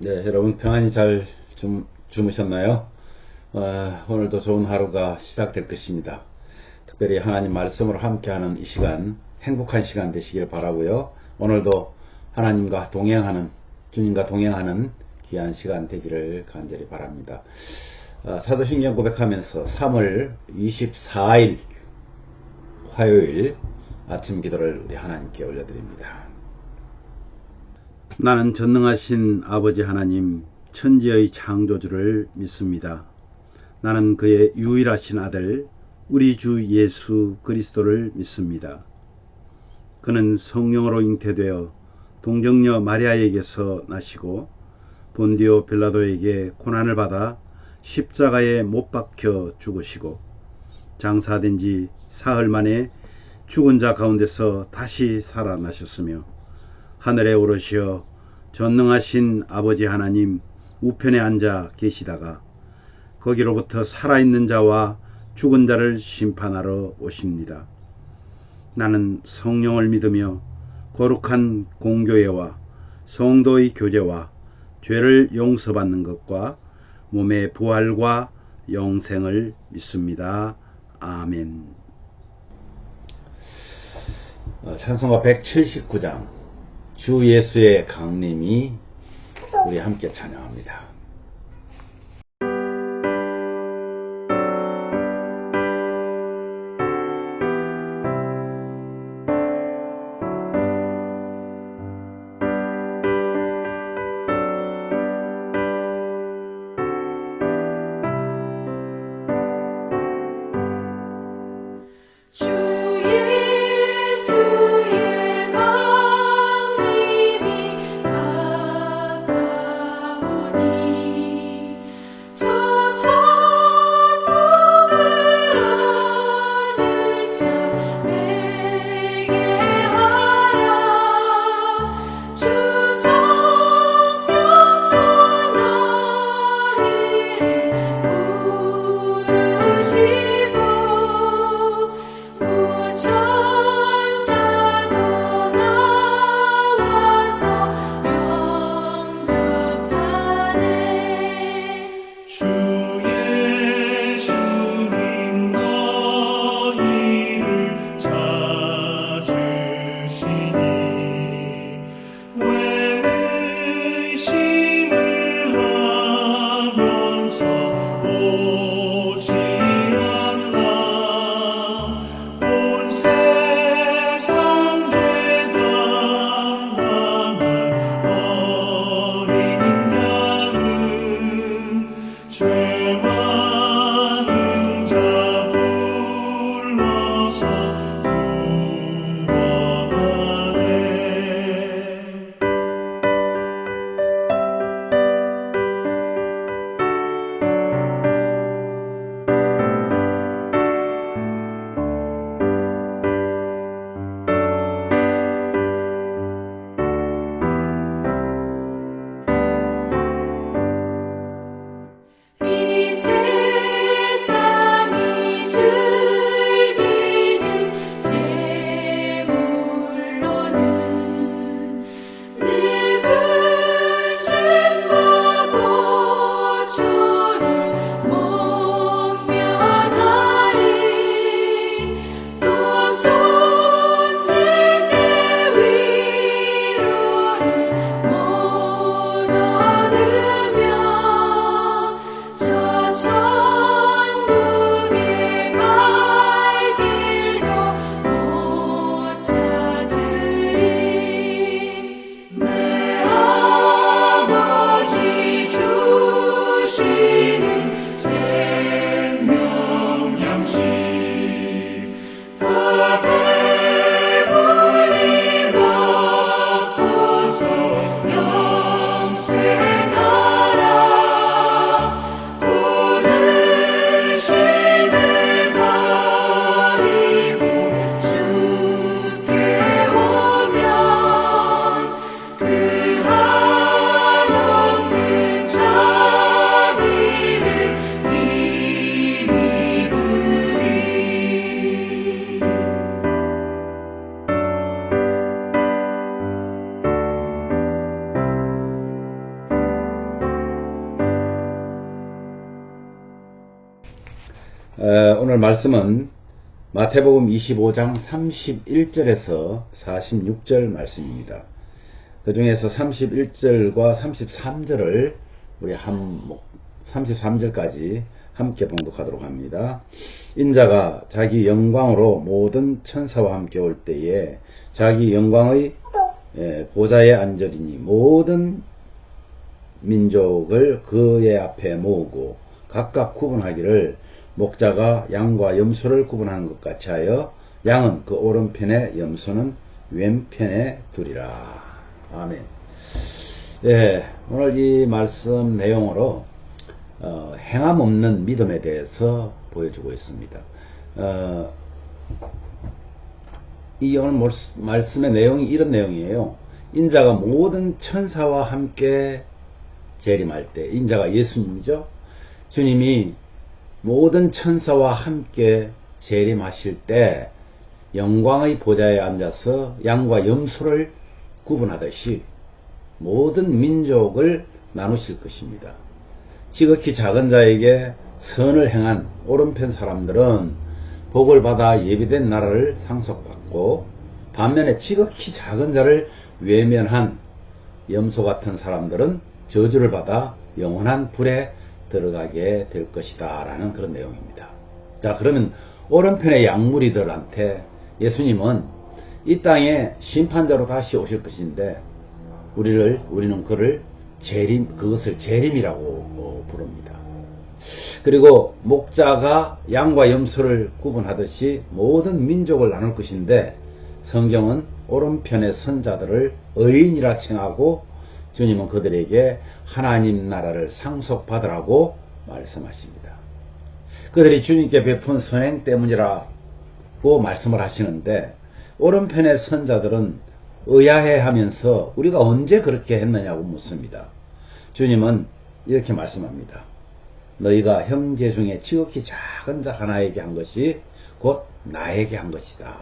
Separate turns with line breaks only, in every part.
네, 여러분 평안히 잘 주무셨나요? 오늘도 좋은 하루가 시작될 것입니다. 특별히 하나님 말씀으로 함께하는 이 시간, 행복한 시간 되시길 바라고요. 오늘도 하나님과 동행하는, 주님과 동행하는 귀한 시간 되기를 간절히 바랍니다. 사도신경 고백하면서 3월 24일 화요일 아침 기도를 우리 하나님께 올려드립니다. 나는 전능하신 아버지 하나님, 천지의 창조주를 믿습니다. 나는 그의 유일하신 아들, 우리 주 예수 그리스도를 믿습니다. 그는 성령으로 잉태되어 동정녀 마리아에게서 나시고 본디오 빌라도에게 고난을 받아 십자가에 못 박혀 죽으시고 장사된 지 사흘 만에 죽은 자 가운데서 다시 살아나셨으며 하늘에 오르시어 전능하신 아버지 하나님 우편에 앉아 계시다가 거기로부터 살아있는 자와 죽은 자를 심판하러 오십니다. 나는 성령을 믿으며 거룩한 공교회와 성도의 교제와 죄를 용서받는 것과 몸의 부활과 영생을 믿습니다. 아멘. 찬송가 179장 주 예수의 강림이 우리 함께 찬양합니다.
가까우니
오늘 말씀은 마태복음 25장 31절에서 46절 말씀입니다. 그 중에서 31절과 33절을 우리 33절까지 함께 봉독하도록 합니다. 인자가 자기 영광으로 모든 천사와 함께 올 때에 자기 영광의 보좌에 앉으리니 모든 민족을 그의 앞에 모으고 각각 구분하기를 목자가 양과 염소를 구분하는 것 같이 하여 양은 그 오른편에 염소는 왼편에 두리라. 아멘. 오늘 이 말씀 내용으로 행함 없는 믿음에 대해서 보여주고 있습니다. 이 오늘 말씀의 내용이 이런 내용이에요. 인자가 모든 천사와 함께 재림할 때, 인자가 예수님이죠. 주님이 모든 천사와 함께 재림하실 때 영광의 보좌에 앉아서 양과 염소를 구분하듯이 모든 민족을 나누실 것입니다. 지극히 작은 자에게 선을 행한 오른편 사람들은 복을 받아 예비된 나라를 상속받고, 반면에 지극히 작은 자를 외면한 염소 같은 사람들은 저주를 받아 영원한 불에 들어가게 될 것이다 라는 그런 내용입니다. 자, 그러면 오른편의 양무리들한테 예수님은 이 땅에 심판자로 다시 오실 것인데 우리는 그것을 재림이라고 부릅니다. 그리고 목자가 양과 염소를 구분하듯이 모든 민족을 나눌 것인데 성경은 오른편의 선자들을 의인이라 칭하고 주님은 그들에게 하나님 나라를 상속받으라고 말씀하십니다. 그들이 주님께 베푼 선행 때문이라고 말씀을 하시는데 오른편의 선자들은 의아해하면서 우리가 언제 그렇게 했느냐고 묻습니다. 주님은 이렇게 말씀합니다. 너희가 형제 중에 지극히 작은 자 하나에게 한 것이 곧 나에게 한 것이다.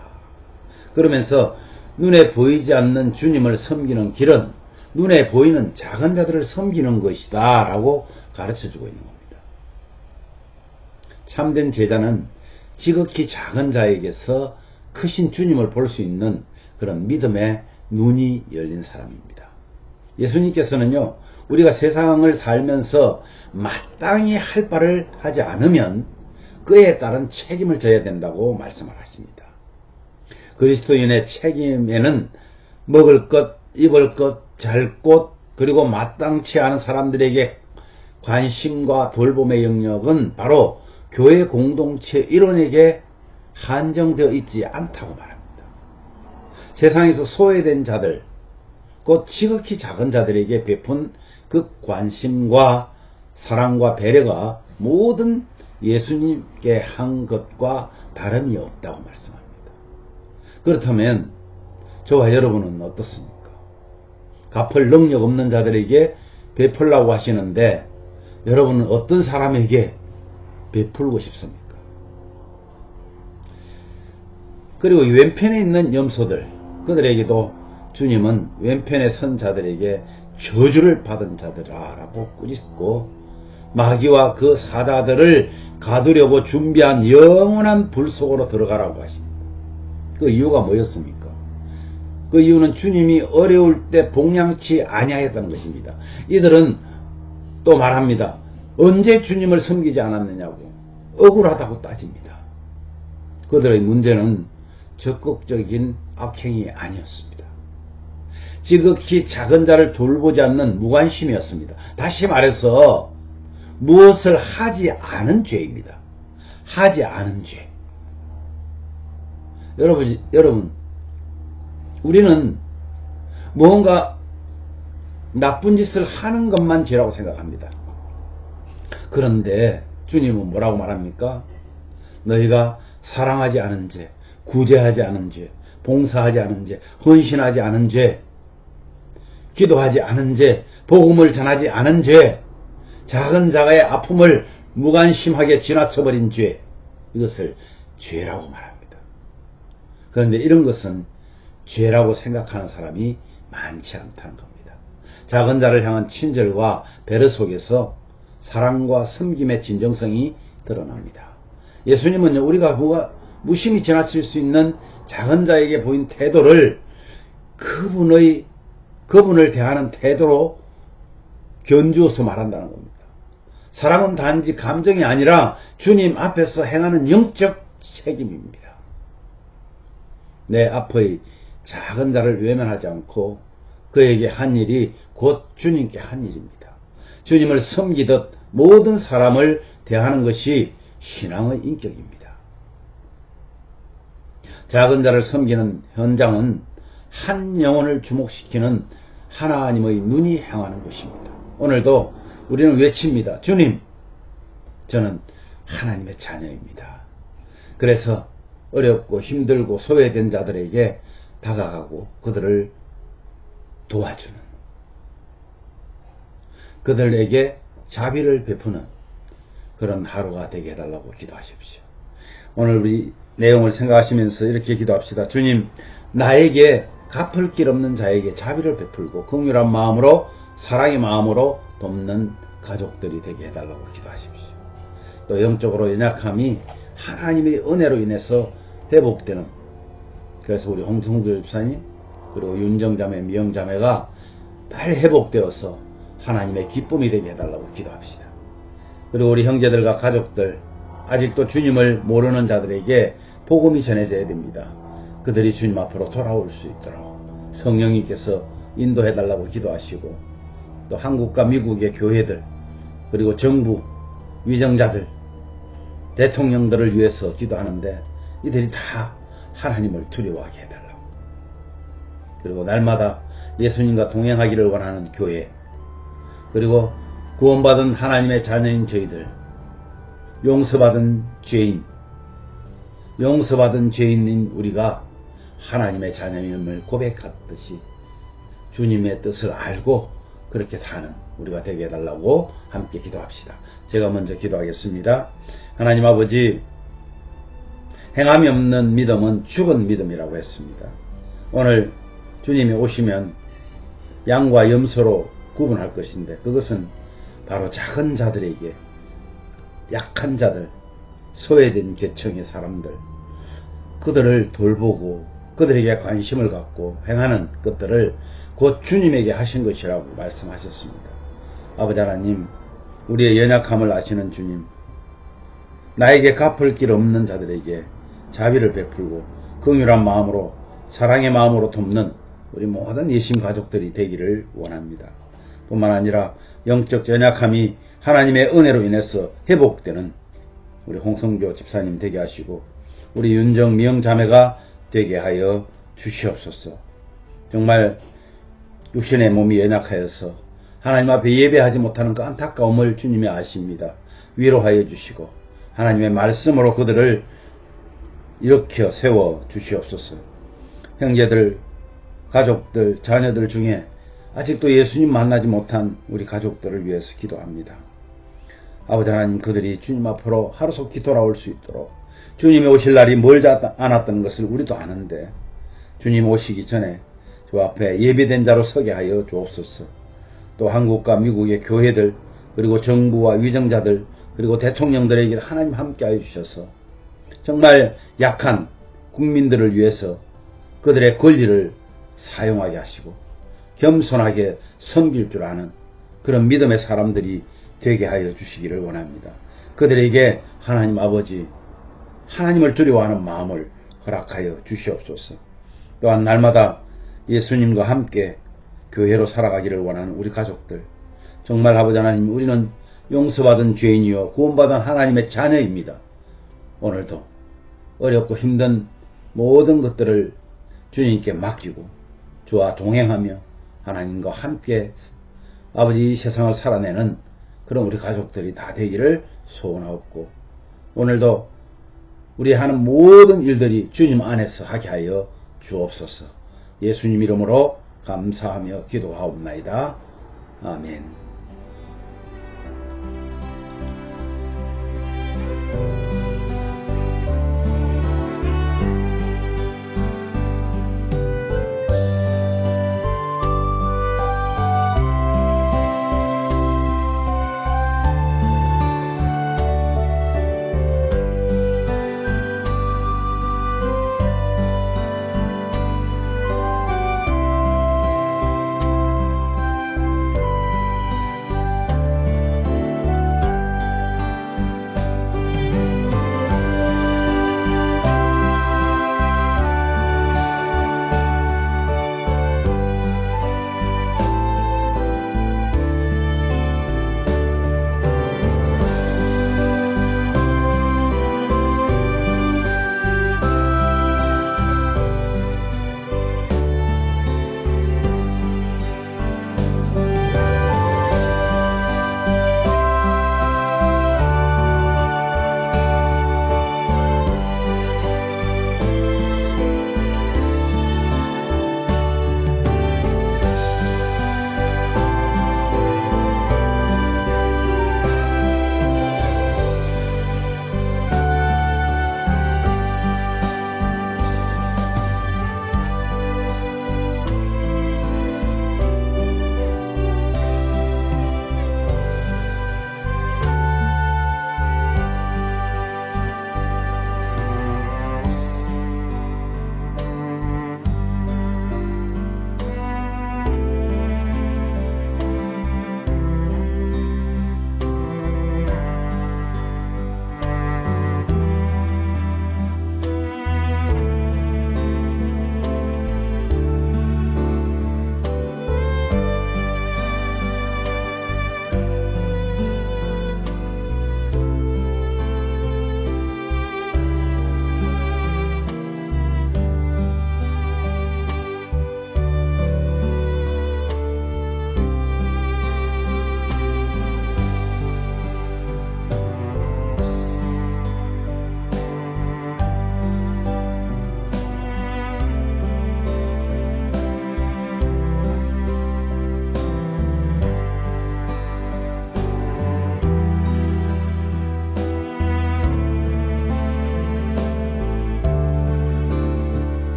그러면서 눈에 보이지 않는 주님을 섬기는 길은 눈에 보이는 작은 자들을 섬기는 것이다 라고 가르쳐주고 있는 겁니다. 참된 제자는 지극히 작은 자에게서 크신 주님을 볼 수 있는 그런 믿음의 눈이 열린 사람입니다. 예수님께서는요, 우리가 세상을 살면서 마땅히 할 바를 하지 않으면 그에 따른 책임을 져야 된다고 말씀을 하십니다. 그리스도인의 책임에는 먹을 것, 입을 것, 잘 곳, 그리고 마땅치 않은 사람들에게 관심과 돌봄의 영역은 바로 교회 공동체 일원에게 한정되어 있지 않다고 말합니다. 세상에서 소외된 자들, 곧 지극히 작은 자들에게 베푼 그 관심과 사랑과 배려가 모든 예수님께 한 것과 다름이 없다고 말씀합니다. 그렇다면 저와 여러분은 어떻습니까? 갚을 능력 없는 자들에게 베풀라고 하시는데 여러분은 어떤 사람에게 베풀고 싶습니까? 그리고 왼편에 있는 염소들, 그들에게도 주님은 왼편에 선 자들에게 저주를 받은 자들아라고 꾸짖고 마귀와 그 사자들을 가두려고 준비한 영원한 불 속으로 들어가라고 하십니다. 그 이유가 뭐였습니까? 그 이유는 주님이 어려울 때 복량치 아니하였다는 것입니다. 이들은 또 말합니다. 언제 주님을 섬기지 않았느냐고 억울하다고 따집니다. 그들의 문제는 적극적인 악행이 아니었습니다. 지극히 작은 자를 돌보지 않는 무관심이었습니다. 다시 말해서 무엇을 하지 않은 죄입니다. 하지 않은 죄. 여러분, 우리는 무언가 나쁜 짓을 하는 것만 죄라고 생각합니다. 그런데 주님은 뭐라고 말합니까? 너희가 사랑하지 않은 죄, 구제하지 않은 죄, 봉사하지 않은 죄, 헌신하지 않은 죄, 기도하지 않은 죄, 복음을 전하지 않은 죄, 작은 자의 아픔을 무관심하게 지나쳐버린 죄, 이것을 죄라고 말합니다. 그런데 이런 것은 죄라고 생각하는 사람이 많지 않다는 겁니다. 작은 자를 향한 친절과 배려 속에서 사랑과 섬김의 진정성이 드러납니다. 예수님은요, 우리가 무심히 지나칠 수 있는 작은 자에게 보인 태도를 그분을 대하는 태도로 견주어서 말한다는 겁니다. 사랑은 단지 감정이 아니라 주님 앞에서 행하는 영적 책임입니다. 내 앞의 작은 자를 외면하지 않고 그에게 한 일이 곧 주님께 한 일입니다. 주님을 섬기듯 모든 사람을 대하는 것이 신앙의 인격입니다. 작은 자를 섬기는 현장은 한 영혼을 주목시키는 하나님의 눈이 향하는 곳입니다. 오늘도 우리는 외칩니다. 주님, 저는 하나님의 자녀입니다. 그래서 어렵고 힘들고 소외된 자들에게 다가가고 그들을 도와주는, 그들에게 자비를 베푸는 그런 하루가 되게 해달라고 기도하십시오. 오늘 우리 내용을 생각하시면서 이렇게 기도합시다. 주님, 나에게 갚을 길 없는 자에게 자비를 베풀고 긍휼한 마음으로, 사랑의 마음으로 돕는 가족들이 되게 해달라고 기도하십시오. 또 영적으로 연약함이 하나님의 은혜로 인해서 회복되는, 그래서 우리 홍성주 집사님 그리고 윤정자매, 미영자매가 빨리 회복되어서 하나님의 기쁨이 되게 해달라고 기도합시다. 그리고 우리 형제들과 가족들, 아직도 주님을 모르는 자들에게 복음이 전해져야 됩니다. 그들이 주님 앞으로 돌아올 수 있도록 성령님께서 인도해달라고 기도하시고, 또 한국과 미국의 교회들, 그리고 정부, 위정자들, 대통령들을 위해서 기도하는데 이들이 다 하나님을 두려워하게 해달라고, 그리고 날마다 예수님과 동행하기를 원하는 교회, 그리고 구원받은 하나님의 자녀인 저희들, 용서받은 죄인인 우리가 하나님의 자녀임을 고백하듯이 주님의 뜻을 알고 그렇게 사는 우리가 되게 해달라고 함께 기도합시다. 제가 먼저 기도하겠습니다. 하나님 아버지, 행함이 없는 믿음은 죽은 믿음이라고 했습니다. 오늘 주님이 오시면 양과 염소로 구분할 것인데, 그것은 바로 작은 자들에게, 약한 자들, 소외된 계층의 사람들, 그들을 돌보고 그들에게 관심을 갖고 행하는 것들을 곧 주님에게 하신 것이라고 말씀하셨습니다. 아버지 하나님, 우리의 연약함을 아시는 주님, 나에게 갚을 길 없는 자들에게 자비를 베풀고 긍휼한 마음으로, 사랑의 마음으로 돕는 우리 모든 예심 가족들이 되기를 원합니다. 뿐만 아니라 영적 연약함이 하나님의 은혜로 인해서 회복되는 우리 홍성교 집사님 되게 하시고, 우리 윤정, 미영 자매가 되게 하여 주시옵소서. 정말 육신의 몸이 연약하여서 하나님 앞에 예배하지 못하는 그 안타까움을 주님이 아십니다. 위로하여 주시고 하나님의 말씀으로 그들을 일으켜 세워 주시옵소서. 형제들, 가족들, 자녀들 중에 아직도 예수님 만나지 못한 우리 가족들을 위해서 기도합니다. 아버지 하나님, 그들이 주님 앞으로 하루속히 돌아올 수 있도록, 주님이 오실 날이 멀지 않았던 것을 우리도 아는데 주님 오시기 전에 주 앞에 예배된 자로 서게 하여 주옵소서. 또 한국과 미국의 교회들, 그리고 정부와 위정자들, 그리고 대통령들에게 하나님 함께하여 주셔서 정말 약한 국민들을 위해서 그들의 권리를 사용하게 하시고 겸손하게 섬길 줄 아는 그런 믿음의 사람들이 되게 하여 주시기를 원합니다. 그들에게 하나님 아버지, 하나님을 두려워하는 마음을 허락하여 주시옵소서. 또한 날마다 예수님과 함께 교회로 살아가기를 원하는 우리 가족들, 정말 아버지 하나님, 우리는 용서받은 죄인이요 구원받은 하나님의 자녀입니다. 오늘도 어렵고 힘든 모든 것들을 주님께 맡기고 주와 동행하며 하나님과 함께 아버지 이 세상을 살아내는 그런 우리 가족들이 다 되기를 소원하옵고, 오늘도 우리 하는 모든 일들이 주님 안에서 하게 하여 주옵소서. 예수님 이름으로 감사하며 기도하옵나이다. 아멘.